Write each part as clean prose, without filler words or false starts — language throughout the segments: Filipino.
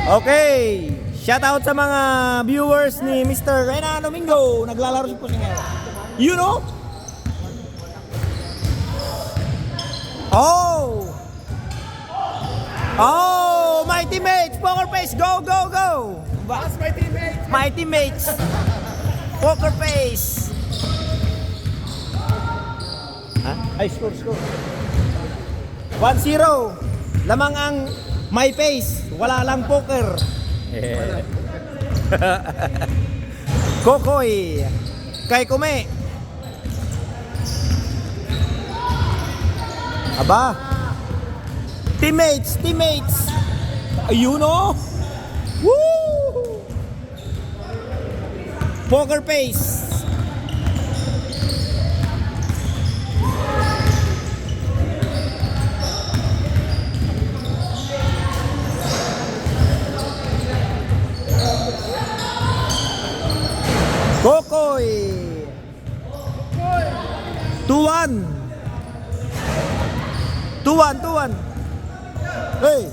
Okay. Shout out sa mga viewers ni Mr. Renan Domingo. Naglalaro si Pusinger. You know? Oh! Oh! My teammates! Poker face! Go, go, go! That's my teammate. My teammates! Poker face! Ha? Ay, score, score. 1-0. Lamang ang my face. Wala lang poker. Kokoy. Kay Kume. Aba. Teammates, teammates. Ayun o. Woo! Poker face. Kokoy. 2-1. 2-1, 2-1. Hey.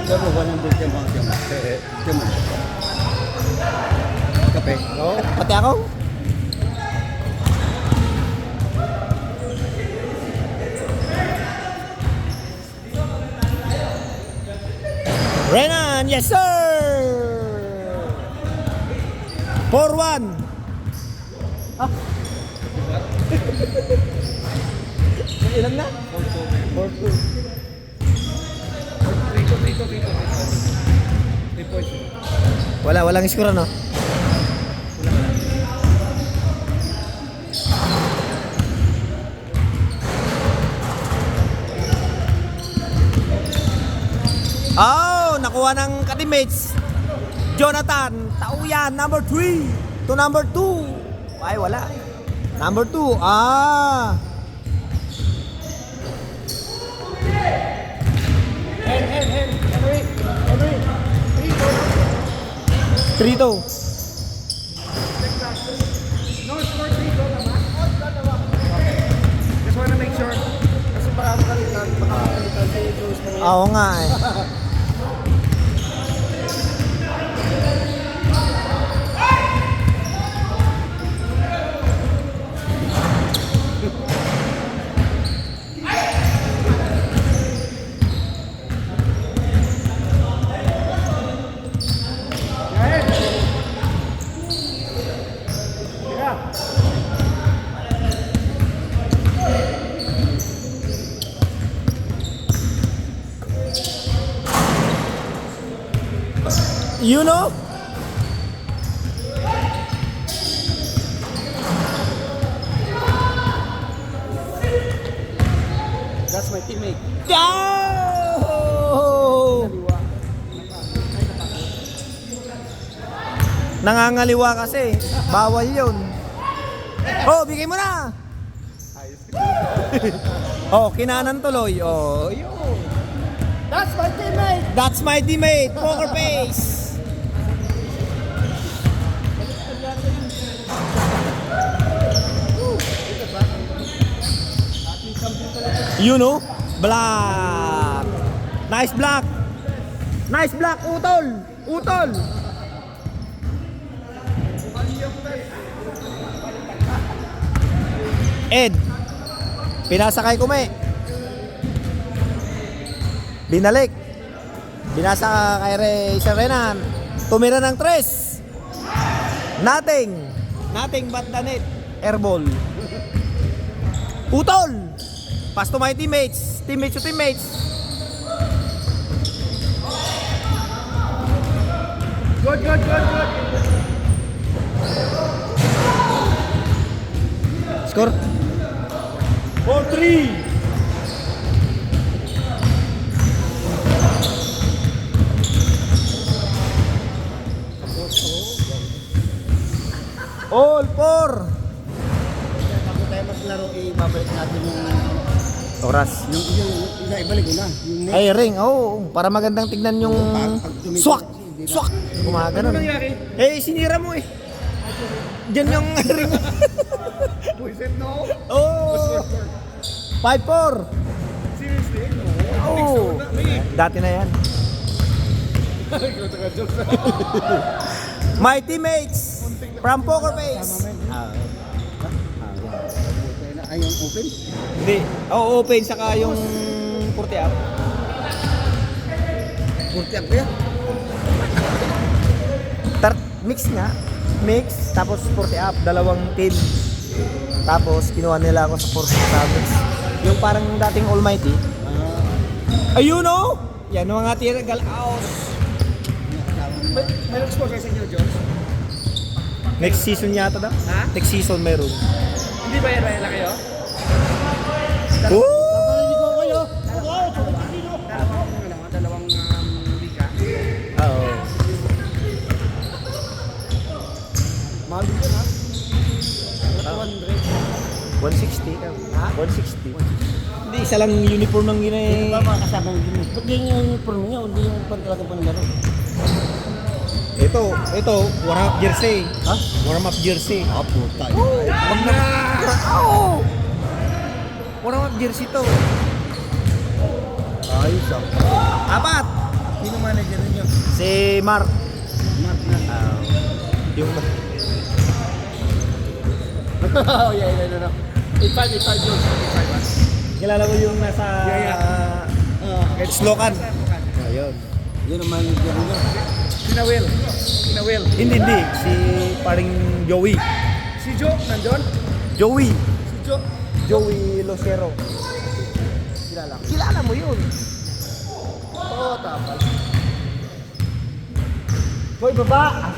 Sabi ko walang bigyan bang siya. Kape. Oh, pati ako. Renan, yes sir! 4-1. Ah. Ilan na? 4-2. 3 points. Walang score no? Oh, nakuha ng ka-teammates. Jonathan, Tauyan, number 3 to number 2. Ay, wala. Number 2, ah. Henry. 3-2. No, score 3 naman. Just wanna make sure. Kasi baka makalitan si Cruz na Oo nga eh. You know? That's my teammate. Oh! Nangangaliwa kasi. Bawal yun. Oh, bigay mo na! Oh, kinanan tuloy. Oh, yun. That's my teammate. That's my teammate. Poker face. You know? Black. Nice black. Nice black. Utol. Utol. Ed. Pinasa kay Kume. Binalik. Binasa kay Sir Renan. Tumira ng 3. Nothing. Nothing but the net. Airball. Utol. Pass to my teammates. Teammates to teammates. Good. Score. 4-3. All 4. Bago tayo maglaro, ibabalik natin yung Oras. yung ibalik ko na. Yung net. Ay, ring. Oh, para magandang tignan yung Pag tumigil swak. kasi, di ba? Swak. Gumagano. Ano nangyari? Eh, sinira mo eh. Diyan yung ring. Who said no? Oh. 5-4. Seriously? Oh. Dati na yan. My teammates from Poker Face. Ay, yung open? Hindi. Oo, open. Saka yung 40 up. 40 up kaya? Mix nga. Mix. Tapos 40 up. Dalawang team. Tapos kinuha nila ako sa 40 summits. Yung parang dating Almighty. Ayun o! Yan mga tiragal out. May nag-sponsor sa inyo, Jones? Next season yata daw? Ha? Next season mayroon. Hindi ba yan na kayo? Woo! Dalawang liga. Oo. Mahal din yun, ha? 160. Ha? 160. Hindi, isa lang uniform ng ginay. Ba mga kasama yung gini? Ba't yung uniform niya? Hindi yung talaga panlaro. Ito, warm-up jersey. Ha? Warm-up jersey. Ah, puta. Pag na... Oh! Warm-up jersey to. Ayos ah. Apat! Sino manager ninyo? Si Mark. Mark na. Yung... Oh, yeah. 85 Jones. 85. Kilala mo yung nasa... Slokan. Ayun. Yun ang manager ninyo. Pinawil. Hindi. Si paring Joey. Si Joe, nandun? Joey. Si Joe. Joey Lucero. Kilala mo yun. Oo, tapal. Boy, baba!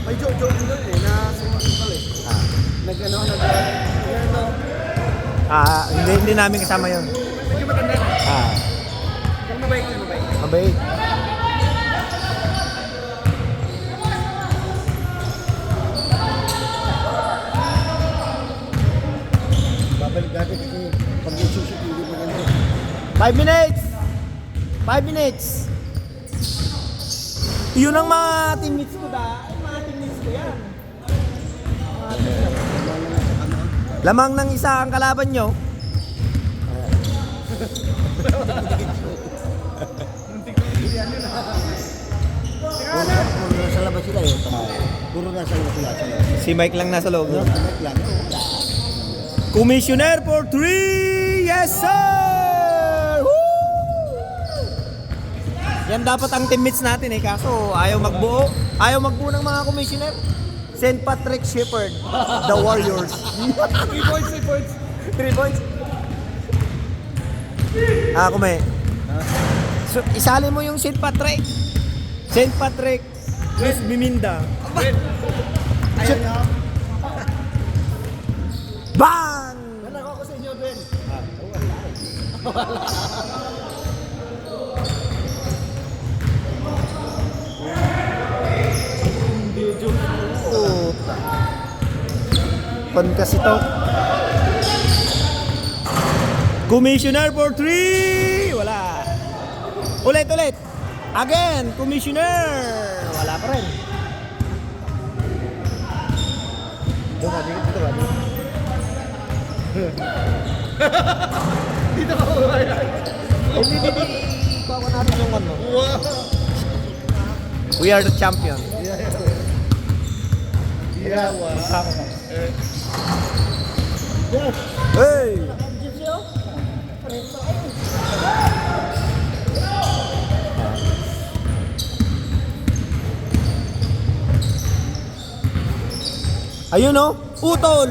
May Joe nandun eh, na sumasipal eh. Nag-ano. Hindi namin kasama yun. Medyo matanda na. Yung mabait. Mabait. Babalik dati kasi pag yung sushi, hindi maganda. 5 minutes! 5 minutes! Yun ang mga teammates ko mga teammates ko yan. Lamang ng isa ang kalaban nyo. Puro nasa labas sila eh. Puro nasa labas sila. Si Mike lang nasa loob. No? Connect lang. Commissioner for 3! Yes, sir! Woo! Yan dapat ang teammates natin eh. Kaso ayaw magbuo. Ayaw magbuo ng mga commissioner. St. Patrick Shepherd, the Warriors. 3 points. 3 points. Kume. So, isali mo yung St. Patrick. St. Patrick, Miss Miminda. Ayun na. Bang! Nalako ko sa inyo, Ben. Puta. Pan kasi to. Commissioner for 3! Wala. Ulit. Again, Commissioner. Wala pa rin. Dito ba? Dito ka ba? Hindi. Bawa natin yung ano. Wow. We are the champion. Yeah, wow. Hey! Ayun o, utol,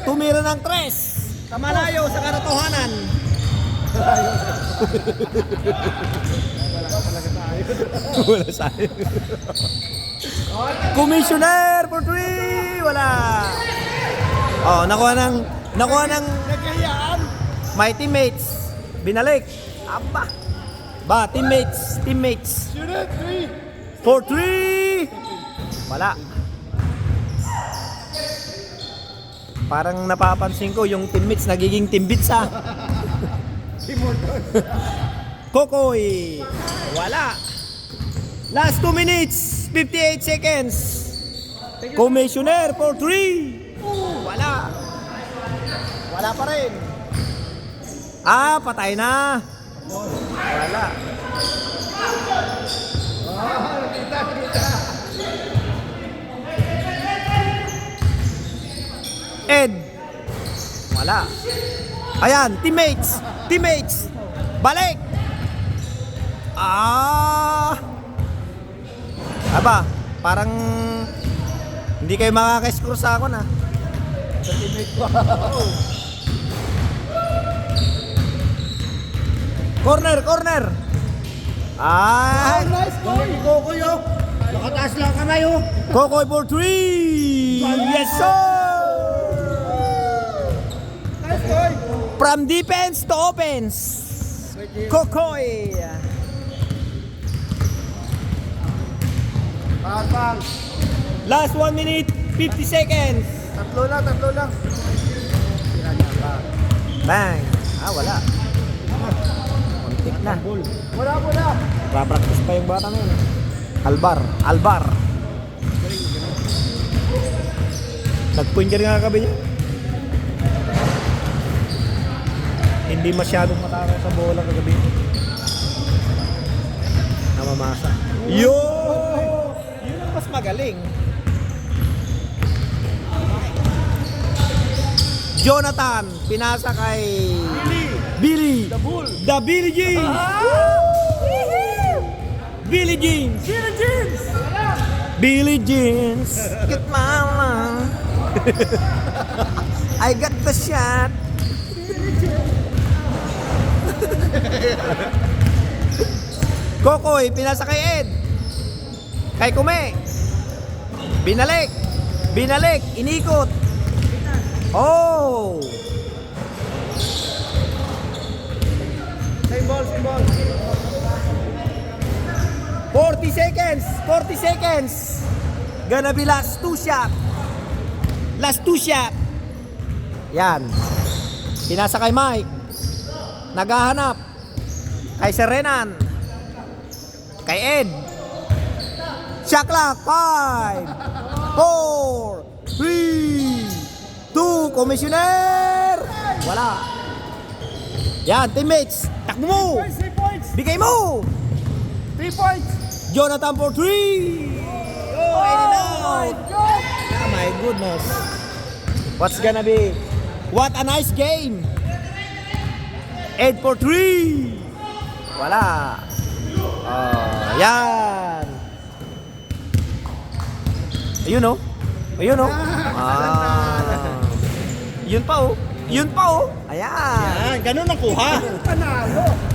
tumira ng 3. Kamalayo sa katotohanan. Wala sayo. Commissioner for 3! Wala. Oh, nakuha ng Nagkayaan. my teammates. Binalik. Aba. Ba, teammates. Unit 3. For 3! Wala. Parang napapansin ko yung teammates nagiging teammates ah. Kokoy. Wala. Last 2 minutes, 58 seconds. Commissioner for 3. Wala. Wala pa rin. Ah, patay na. Wala. Ed. Wala. Ayan, teammates. Teammates. Balik. Ah. Aba, parang hindi kayo makaka-score sa ako na. Sa teammate ko. Corner, corner. Ay. Nice boy! Kokoy oh! Nakataas lang kamay oh! Kokoy for 3. Yes, sir. Nice boy! From defense to offense. Kokoy. Pang! Last 1 minute, 50 seconds. Tatlo lang, tatlo lang. Tira niya pa. Bang. Ah, wala. Kontik na. Wala, wala! Pra-practice pa yung bata ngayon. Albar. Albar. Nag-point ka rin nga kagabi niya. Hindi masyadong matakaw sa bola kagabi. Namamasa. Yo! Yun ang mas magaling. Jonathan, pinasa kay Billy. The bull! The Billy Jeans. Billy Jeans. Sino jeans? Billy Jeans. Get mama. I got the shot. Kokoy, pinasa kay Ed. Kay Kume. Binalik. Binalik. Inikot. Oh. Same ball, same ball. 40 seconds. 40 seconds. Gonna be last 2 shot. Last 2 shot. Yan. Pinasa kay Mike. Naghahanap. Kay Serenan. Kay Ed. Shot clock. 5, 4, 3, 2. Commissioner. Wala. Yan, teammates. Takbo mo. 3 points! Bigay mo. 3 points! Jonathan for 3. Oh, in and out. Oh my goodness. What's gonna be? What a nice game. Ed for 3. Wala. Yan. Ayun oh. Ayun oh. Yun pa oh. Yun pa oh. Ayan. Ganun ang kuha! Panalo!